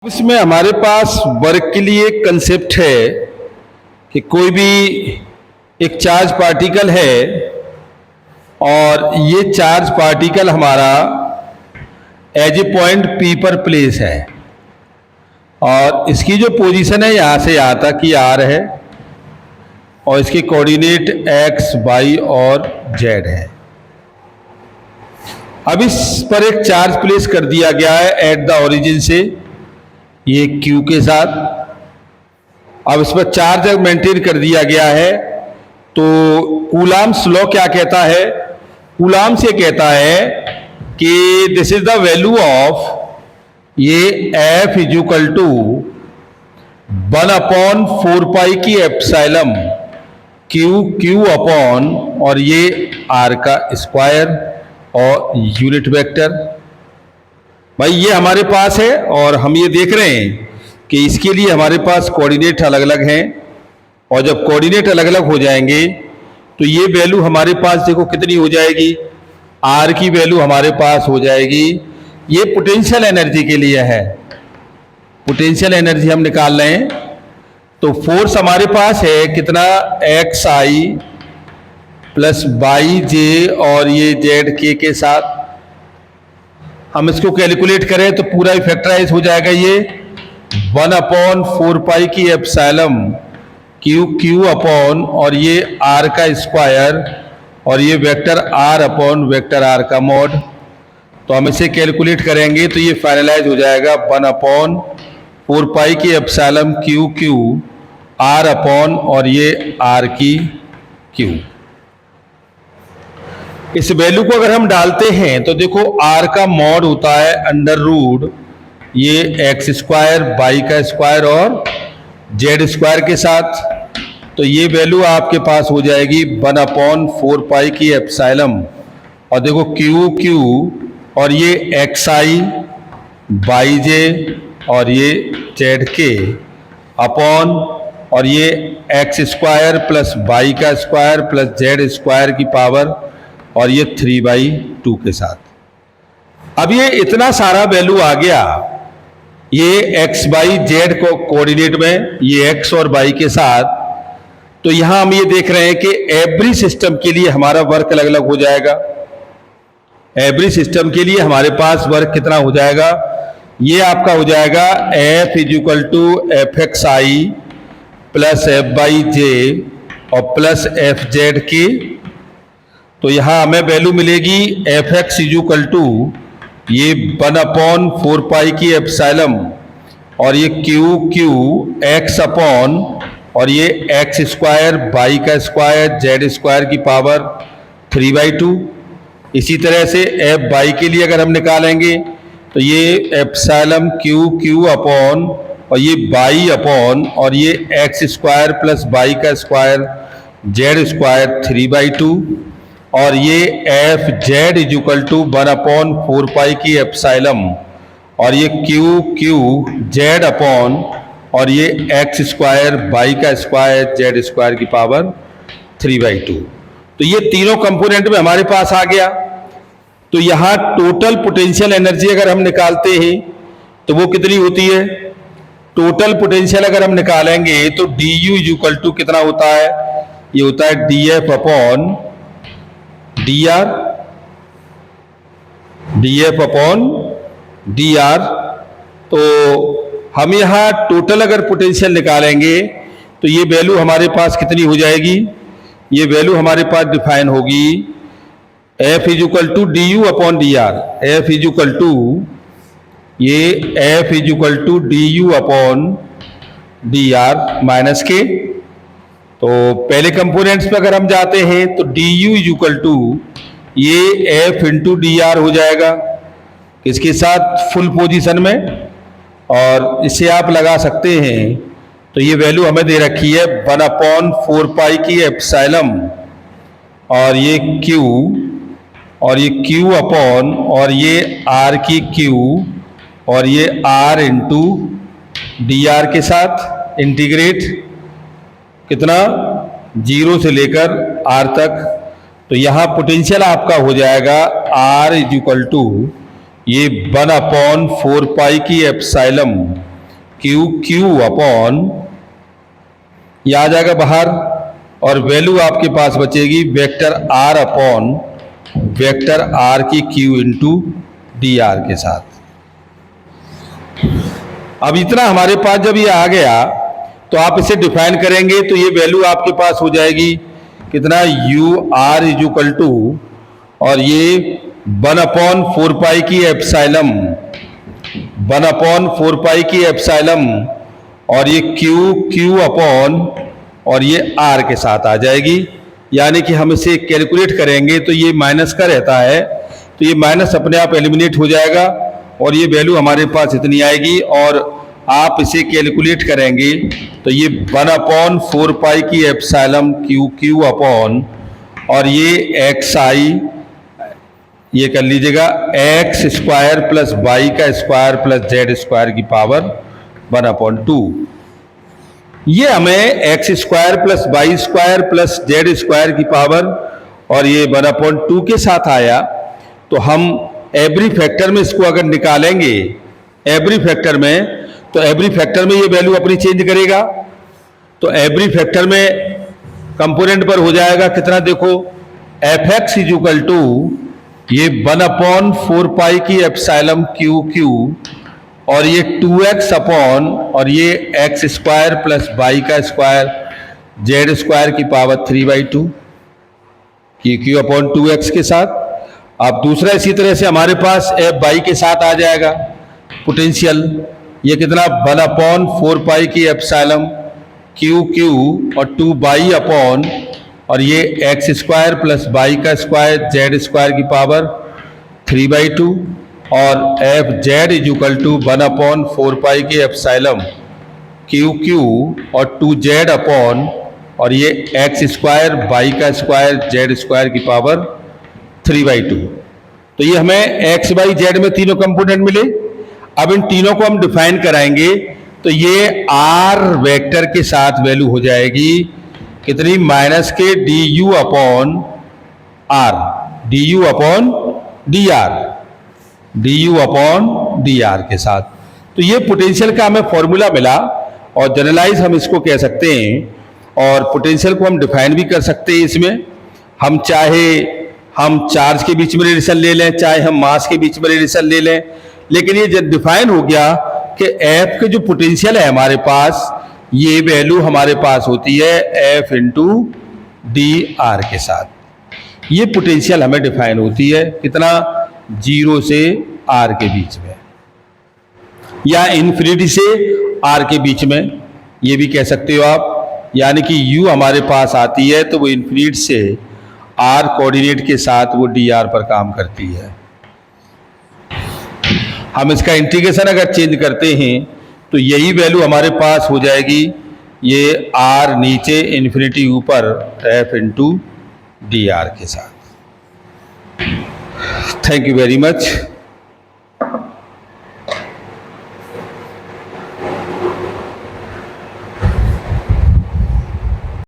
इसमें हमारे पास वर्क के लिए एक कंसेप्ट है कि कोई भी एक चार्ज पार्टिकल है और ये चार्ज पार्टिकल हमारा एज ए पॉइंट पी पर प्लेस है और इसकी जो पोजीशन है यहाँ से यहाँ तक की आर है और इसके कोऑर्डिनेट एक्स वाई और जेड है। अब इस पर एक चार्ज प्लेस कर दिया गया है एट द ओरिजिन से ये Q के साथ। अब इस पर चार्ज मेंटेन कर दिया गया है तो कूलाम्स लॉ क्या कहता है? कूलाम्स ये कहता है कि this is the value of ये F is equal to 1/4 pi की एप्सिलम Q अपॉन और ये R का स्क्वायर और यूनिट वेक्टर। भाई ये हमारे पास है और हम ये देख रहे हैं कि इसके लिए हमारे पास कोऑर्डिनेट अलग अलग हैं और जब कोऑर्डिनेट अलग अलग हो जाएंगे तो ये वैल्यू हमारे पास देखो कितनी हो जाएगी, आर की वैल्यू हमारे पास हो जाएगी। ये पोटेंशियल एनर्जी के लिए है, पोटेंशियल एनर्जी हम निकाल रहे हैं। तो फोर्स हमारे पास है कितना, x I plus Y J और ये जेड के साथ। हम इसको कैलकुलेट करें तो पूरा फैक्टराइज हो जाएगा ये 1/4 पाई की एप्सिलम Q अपॉन और ये R का स्क्वायर और ये vector R upon vector R का मॉड। तो हम इसे कैलकुलेट करेंगे तो ये फाइनलाइज हो जाएगा 1/4 पाई की एप्सिलम Q R अपॉन और ये R की Q। इस वैल्यू को अगर हम डालते हैं तो देखो R का मॉड होता है अंडर रूट ये एक्स स्क्वायर वाई का स्क्वायर और जेड स्क्वायर के साथ। तो ये वैल्यू आपके पास हो जाएगी 1/4 पाई की एप्सिलम और देखो Q और ये एक्स आई वाई जे और ये जेड के अपॉन और ये एक्स स्क्वायर प्लस वाई का स्क्वायर प्लस जेड स्क्वायर की पावर और ये 3/2 के साथ। अब ये इतना सारा वैल्यू आ गया ये एक्स वाई जेड को कोऑर्डिनेट में ये एक्स और वाई के साथ। तो यहां हम ये देख रहे हैं कि एवरी सिस्टम के लिए हमारा वर्क अलग अलग हो जाएगा। एवरी सिस्टम के लिए हमारे पास वर्क कितना हो जाएगा, ये आपका हो जाएगा F is equal to F X I plus F Y J और प्लस एफ जेड के। तो यहां हमें वैल्यू मिलेगी F X is equal to ये 1/4 पाई की एप्सिलम और ये Q एक्स अपॉन और ये एक्स स्क्वायर वाई का स्क्वायर जेड स्क्वायर की पावर 3/2। इसी तरह से एफ वाई के लिए अगर हम निकालेंगे तो ये एप्सिलम Q अपॉन और ये वाई अपॉन और ये एक्स स्क्वायर प्लस वाई का स्क्वायर जेड स्क्वायर 3/2 और ये F Z is equal to 1/4 pi की एप्सिलम और ये Q जेड अपॉन और ये एक्स स्क्वायर वाई का स्क्वायर जेड स्क्वायर की पावर 3/2। तो ये तीनों कंपोनेंट में हमारे पास आ गया। तो यहाँ टोटल पोटेंशियल एनर्जी अगर हम निकालते हैं तो वो कितनी होती है, टोटल पोटेंशियल अगर हम निकालेंगे तो du इज इक्वल टू कितना होता है, ये होता है dF upon dF upon dr। तो हम यहाँ टोटल अगर पोटेंशियल निकालेंगे तो ये वैल्यू हमारे पास कितनी हो जाएगी, ये वैल्यू हमारे पास डिफाइन होगी F is equal to du upon dr। F is equal to ये F is equal to du upon dr minus K. तो पहले कंपोनेंट्स पे अगर हम जाते हैं तो du इज इक्वल टू ये F इंटू dr हो जाएगा इसके साथ फुल पोजीशन में, और इसे आप लगा सकते हैं। तो ये वैल्यू हमें दे रखी है 1/4 पाई की एप्सिलम और ये Q और ये Q अपॉन और ये R की Q और ये R इंटू dr के साथ इंटीग्रेट कितना 0 से लेकर R तक। तो यहाँ पोटेंशियल आपका हो जाएगा R इज इक्वल टू ये 1/4 पाई की एप्सिलम क्यू क्यू अपॉन, ये आ जाएगा बाहर, और वैल्यू आपके पास बचेगी vector R upon vector R की क्यू इंटू डी आर के साथ। अब इतना हमारे पास जब ये आ गया तो आप इसे डिफाइन करेंगे तो ये वैल्यू आपके पास हो जाएगी कितना, U R is equal to, और ये 1/4 की एप्सिलम, 1/4 की एप्सिलम, और ये क्यू क्यू अपॉन और ये आर के साथ आ जाएगी। यानी कि हम इसे कैलकुलेट करेंगे तो ये माइनस का रहता है, तो ये माइनस अपने आप एलिमिनेट हो जाएगा और ये वैल्यू हमारे पास इतनी आएगी। और आप इसे कैलकुलेट करेंगे तो ये 1/4 की एप्सिलम क्यू क्यू अपॉन और ये एक्स आई, ये कर लीजिएगा एक्स स्क्वायर प्लस वाई का स्क्वायर प्लस जेड स्क्वायर की पावर 1/2। ये हमें X square plus Y square plus Z square की पावर और ये 1/2 के साथ आया। तो हम एवरी फैक्टर में इसको अगर निकालेंगे, एवरी फैक्टर में, तो एवरी फैक्टर में ये वैल्यू अपनी चेंज करेगा। तो एवरी फैक्टर में कंपोनेंट पर हो जाएगा कितना, देखो F X is equal to ये 1/4 की एप्सिलम क्यू क्यू और ये 2x अपॉन और ये एक्स स्क्वायर प्लस वाई का स्क्वायर जेड स्क्वायर की power 3/2 Q Q upon 2x के साथ। अब दूसरा इसी तरह से हमारे पास एफ वाई के साथ आ जाएगा पोटेंशियल, ये कितना 1/4 की एप्सिलम क्यू क्यू और 2y अपॉन और ये एक्स स्क्वायर प्लस वाई का स्क्वायर जेड स्क्वायर की पावर 3/2 और F Z is equal to 1/4 की एप्सिलम क्यू क्यू और 2z अपॉन और ये एक्स स्क्वायर वाई का स्क्वायर जेड स्क्वायर की पावर 3/2। तो ये हमें एक्स वाई जेड में तीनों कंपोनेंट मिले। अब इन तीनों को हम डिफाइन कराएंगे तो ये आर वेक्टर के साथ वैल्यू हो जाएगी कितनी, minus K D U upon R, D U upon D R, D U upon D R के साथ। तो ये पोटेंशियल का हमें फॉर्मूला मिला और जनरलाइज हम इसको कह सकते हैं और पोटेंशियल को हम डिफाइन भी कर सकते हैं। इसमें हम चाहे हम चार्ज के बीच में रिलेशन ले लें, चाहे हम मास के बीच में रिलेशन ले लें, लेकिन ये जब डिफाइन हो गया कि एफ के जो पोटेंशियल है हमारे पास, ये वैल्यू हमारे पास होती है एफ इंटू डी आर के साथ। ये पोटेंशियल हमें डिफाइन होती है कितना, 0 से आर के बीच में या इन्फिनिटी से आर के बीच में, ये भी कह सकते हो आप। यानी कि u हमारे पास आती है तो वो इन्फिनिटी से आर कोऑर्डिनेट के साथ वो डी आर पर काम करती है। हम इसका इंटीग्रेशन अगर चेंज करते हैं तो यही वैल्यू हमारे पास हो जाएगी, ये आर नीचे इन्फिनिटी ऊपर एफ इंटू डी आर के साथ। Thank you very much.